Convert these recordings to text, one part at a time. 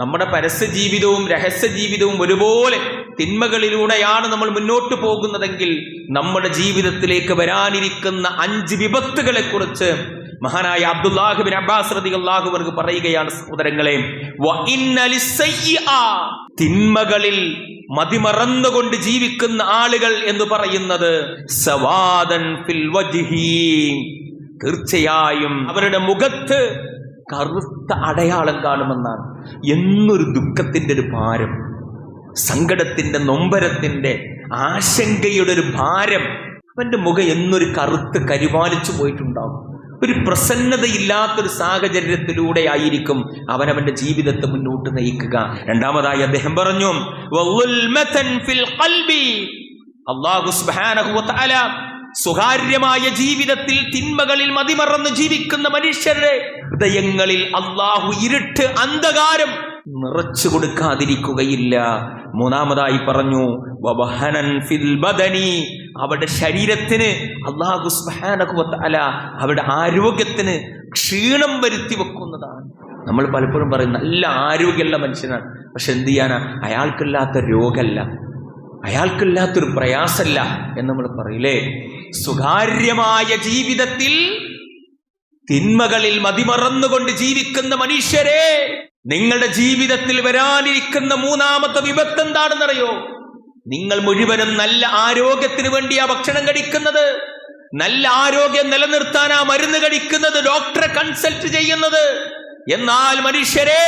നമ്മുടെ പരസ്യ ജീവിതവും രഹസ്യ ജീവിതവും ഒരുപോലെ തിന്മകളിലൂടെയാണ് നമ്മൾ മുന്നോട്ട് പോകുന്നതെങ്കിൽ നമ്മുടെ ജീവിതത്തിലേക്ക് വരാനിരിക്കുന്ന 5 വിപത്തുകളെ കുറിച്ച് മഹാനായ അബ്ദുല്ലാഹ് ബിൻ അബ്ബാസ് റളിയല്ലാഹു അൻഹു പറയുകയാണ്, സഹോദരങ്ങളെ, തിന്മകളിൽ മതിമറന്നുകൊണ്ട് ജീവിക്കുന്ന ആളുകൾ എന്ന് പറയുന്നത് സവാദൻ ഫിൽ വജ്ഹി, തീർച്ചയായും അവരുടെ മുഖത്ത് കറുത്ത അടയാളം കാണുമെന്നാണ്. എന്നൊരു ദുഃഖത്തിന്റെ ഒരു ഭാരം, സങ്കടത്തിന്റെ, നൊമ്പരത്തിന്റെ, ആശങ്കയുടെ ഒരു ഭാരം, അവന്റെ മുഖം എന്നൊരു കറുത്ത് കരിവാലിച്ചു പോയിട്ടുണ്ടാവും. ഒരു പ്രസന്നതയില്ലാത്തൊരു സാഹചര്യത്തിലൂടെ ആയിരിക്കും അവനവന്റെ ജീവിതത്തെ മുന്നോട്ട് നയിക്കുക. രണ്ടാമതായി അദ്ദേഹം പറഞ്ഞു, അല്ലാഹു സുബ്ഹാനഹു വ തആല സ്വകാര്യമായ ജീവിതത്തിൽ തിന്മകളിൽ മതിമറന്ന് ജീവിക്കുന്ന മനുഷ്യരുടെ ഹൃദയങ്ങളിൽ അല്ലാഹു ഇരുട്ട്, അന്ധകാരം നിറച്ചു കൊടുക്കാതിരിക്കുകയില്ല. മൂന്നാമതായി പറഞ്ഞു, വവഹനൻ ഫിൽ ബദനി, അവരുടെ ശരീരത്തിന് അല്ലാഹു സുബ്ഹാനഹു വ തആല അവരുടെ ആരോഗ്യത്തിന് ക്ഷീണം വരുത്തി വെക്കുന്നതാണ്. നമ്മൾ പലപ്പോഴും പറയും നല്ല ആരോഗ്യമുള്ള മനുഷ്യനാണ്, പക്ഷെ എന്ത് ചെയ്യാനാ, അയാൾക്കില്ലാത്ത രോഗമല്ല, അയാൾക്കില്ലാത്തൊരു പ്രയാസമല്ല എന്ന് നമ്മൾ പറയില്ലേ. സ്വകാര്യമായ ജീവിതത്തിൽ തിന്മകളിൽ മതിമറന്നുകൊണ്ട് ജീവിക്കുന്ന മനുഷ്യരെ, നിങ്ങളുടെ ജീവിതത്തിൽ വരാനിരിക്കുന്ന മൂന്നാമത്തെ വിപത്ത് എന്താണെന്നറിയോ? നിങ്ങൾ മുഴുവനും നല്ല ആരോഗ്യത്തിന് വേണ്ടിയാ ഭക്ഷണം കഴിക്കുന്നത്, നല്ല ആരോഗ്യം നിലനിർത്താനാ മരുന്ന് കഴിക്കുന്നത്, ഡോക്ടറെ കൺസൾട്ട് ചെയ്യുന്നത്. എന്നാൽ മനുഷ്യരെ,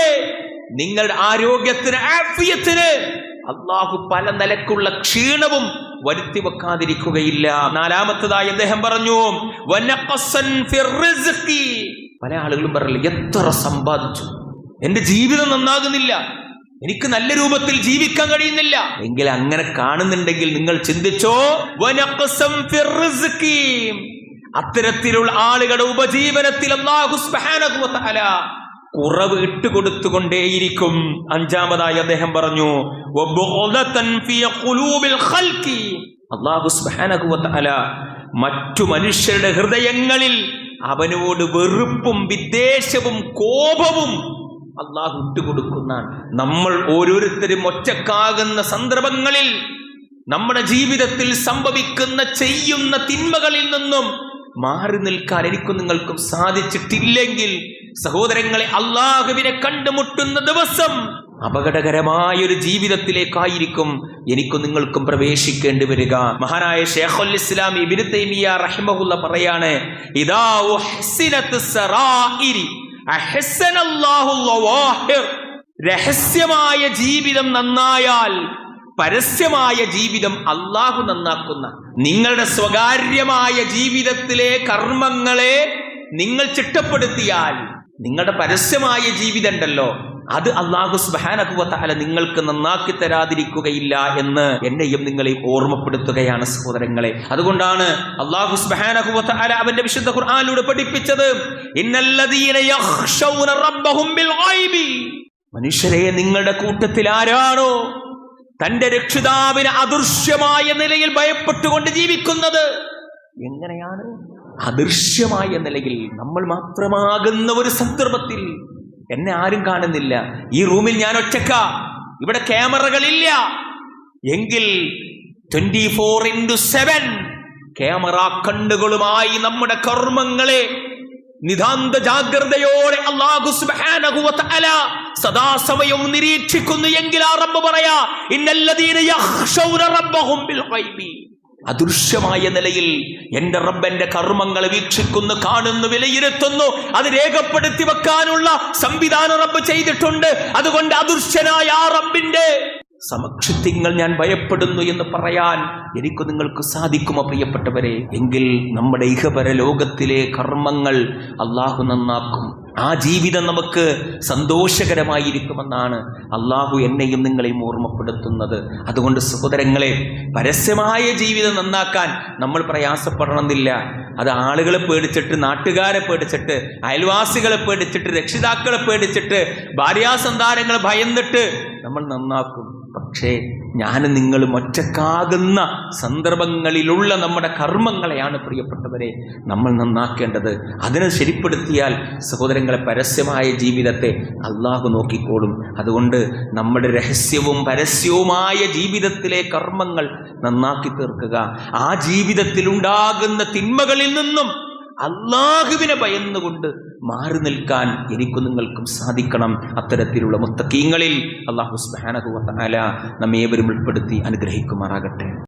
നിങ്ങളുടെ ആരോഗ്യത്തിന്, ആഫിയത്തിന് അല്ലാഹു പല നിലക്കുള്ള ക്ഷീണവും വരുത്തി വെക്കാതിരിക്കുകയില്ല. നാലാമത്തതായി അദ്ദേഹം പറഞ്ഞു, പല ആളുകളും പറയില്ല, എത്ര സമ്പാദിച്ചു, എന്റെ ജീവിതം നന്നാകുന്നില്ല, എനിക്ക് നല്ല രൂപത്തിൽ ജീവിക്കാൻ കഴിയുന്നില്ല എങ്കിൽ, അങ്ങനെ കാണുന്നുണ്ടെങ്കിൽ നിങ്ങൾ ചിന്തിച്ചോ, അത്തരത്തിലുള്ള ആളുകളുടെ ഉപജീവനത്തിൽ അല്ലാഹു സുബ്ഹാനഹു വ തആല കുറവ് ഇട്ടുകൊടുത്തുകൊണ്ടേയിരിക്കും. അഞ്ചാമതായി അദ്ദേഹം പറഞ്ഞു, അല്ലാഹു സുബ്ഹാനഹു വ തആല മറ്റു മനുഷ്യരുടെ ഹൃദയങ്ങളിൽ അവനോട് വെറുപ്പും വിദ്വേഷവും കോപവും അല്ലാഹു ഇട്ടുകൊടുക്കുന്നതാണ്. നമ്മൾ ഓരോരുത്തരും ഒറ്റക്കാകുന്ന സന്ദർഭങ്ങളിൽ നമ്മുടെ ജീവിതത്തിൽ സംഭവിക്കുന്ന, ചെയ്യുന്ന തിന്മകളിൽ നിന്നും മാറി നിൽക്കാൻ എനിക്കും നിങ്ങൾക്കും സാധിച്ചിട്ടില്ലെങ്കിൽ, സഹോദരങ്ങളെ, അല്ലാഹുവിനെ കണ്ടുമുട്ടുന്ന ദിവസം അപകടകരമായൊരു ജീവിതത്തിലേക്കായിരിക്കും എനിക്കും നിങ്ങൾക്കും പ്രവേശിക്കേണ്ടി വരിക. മഹാനായ ശൈഖുൽ ഇസ്ലാം ഇബ്നു തൈമിയ്യ റഹിമഹുല്ലാഹ് പറയാണ്, ഇദാ ഉഹ്സിനത് സറായിരി അഹ്സനല്ലാഹു ലവാഹിർ, രഹസ്യമായ ജീവിതം നന്നായാൽ പരസ്യമായ ജീവിതം അല്ലാഹു നന്നാക്കുന്ന. നിങ്ങളുടെ സ്വകാര്യമായ ജീവിതത്തിലെ കർമ്മങ്ങളെ നിങ്ങൾ ചിട്ടപ്പെടുത്തിയാൽ നിങ്ങളുടെ പരസ്യമായ ജീവിതം ഉണ്ടല്ലോ, അത് അല്ലാഹു സുബ്ഹാനഹു വ തആല നിങ്ങൾക്ക് നന്നാക്കി തരാതിരിക്കുകയില്ല എന്ന് എന്നെയും നിങ്ങളെയും ഓർമ്മപ്പെടുത്തുകയാണ് സഹോദരങ്ങളെ. അതുകൊണ്ടാണ് അല്ലാഹു സുബ്ഹാനഹു വ തആല അവന്റെ വിശുദ്ധ ഖുർആനിലൂടെ പഠിപ്പിച്ചത്, ഇന്നല്ലദീന യഖ്ശൗന റബ്ബഹും ബിൽ ഗൈബി, മനുഷ്യരെ, നിങ്ങളുടെ കൂട്ടത്തിൽ ആരാണോ തന്റെ രക്ഷിതാവിനെ അദൃശ്യമായ നിലയിൽ ഭയപ്പെട്ടുകൊണ്ട് ജീവിക്കുന്നത്? എങ്ങനെയാണ്? അദൃശ്യമായ നിലയിൽ, നമ്മൾ മാത്രമാകുന്ന ഒരു സന്ദർഭത്തിൽ, എന്നെ ആരും കാണുന്നില്ല, ഈ റൂമിൽ ഞാൻ ഒറ്റക്ക, ഇവിടെ ക്യാമറകളില്ല എങ്കിൽ 24/7 ക്യാമറ കണ്ണുകളുമായി നമ്മുടെ കർമ്മങ്ങളെ നിതാന്ത ജാഗ്രതയോടെ അല്ലാഹു സുബ്ഹാനഹു വ തആല സദാസമയം നിരീക്ഷിക്കുന്നു എങ്കിൽ ആ റബ്ബ് പറയാ, ഇന്നല്ലദീന യഖ്ശൗന റബ്ബഹും ബിൽ ഗൈബി, അദൃശ്യമായ നിലയിൽ എന്റെ റബ്ബ് എന്റെ കർമ്മങ്ങളെ വീക്ഷിക്കുന്നു, കാണുന്നു, വിലയിരുത്തുന്നു. അത് രേഖപ്പെടുത്തി വെക്കാനുള്ള സംവിധാനം റബ്ബ് ചെയ്തിട്ടുണ്ട്. അതുകൊണ്ട് അദൃശ്യനായ ആ റബ്ബിന്റെ സമക്ഷത്തിങ്ങൾ ഞാൻ ഭയപ്പെടുന്നു എന്ന് പറയാൻ എനിക്ക് നിങ്ങൾക്ക് സാധിക്കുമോ പ്രിയപ്പെട്ടവരെ? എങ്കിൽ നമ്മുടെ ഇഹപര ലോകത്തിലെ കർമ്മങ്ങൾ അല്ലാഹു നന്നാക്കും. ആ ജീവിതം നമുക്ക് സന്തോഷകരമായിരിക്കുമെന്നാണ് അല്ലാഹു എന്നെയും നിങ്ങളെയും ഓർമ്മപ്പെടുത്തുന്നത്. അതുകൊണ്ട് സഹോദരങ്ങളെ, പരസ്യമായ ജീവിതം നന്നാക്കാൻ നമ്മൾ പ്രയാസപ്പെടണമെന്നില്ല. അത് ആളുകളെ പേടിച്ചിട്ട്, നാട്ടുകാരെ പേടിച്ചിട്ട്, അയൽവാസികളെ പേടിച്ചിട്ട്, രക്ഷിതാക്കളെ പേടിച്ചിട്ട്, ഭാര്യാസന്താനങ്ങളെ ഭയന്നിട്ട് നമ്മൾ നന്നാക്കും. പക്ഷേ ഞാനും നിങ്ങളും ഒറ്റക്കാകുന്ന സന്ദർഭങ്ങളിലുള്ള നമ്മുടെ കർമ്മങ്ങളെയാണ് പ്രിയപ്പെട്ടവരെ നമ്മൾ നന്നാക്കേണ്ടത്. അതിനെ ശരിപ്പെടുത്തിയാൽ സഹോദരങ്ങളെ പരസ്യമായ ജീവിതത്തെ അള്ളാഹു നോക്കിക്കോളും. അതുകൊണ്ട് നമ്മുടെ രഹസ്യവും പരസ്യവുമായ ജീവിതത്തിലെ കർമ്മങ്ങൾ നന്നാക്കി തീർക്കുക. ആ ജീവിതത്തിലുണ്ടാകുന്ന തിന്മകളിൽ നിന്നും അള്ളാഹുവിനെ ഭയന്നുകൊണ്ട് മാറി നിൽക്കാൻ എനിക്കും നിങ്ങൾക്കും സാധിക്കണം. അത്തരത്തിലുള്ള മുത്തഖീങ്ങളിൽ അല്ലാഹു സുബ്ഹാനഹു വ തആല നമ്മേവരും ഉൾപ്പെടുത്തി അനുഗ്രഹിക്കുമാറാകട്ടെ.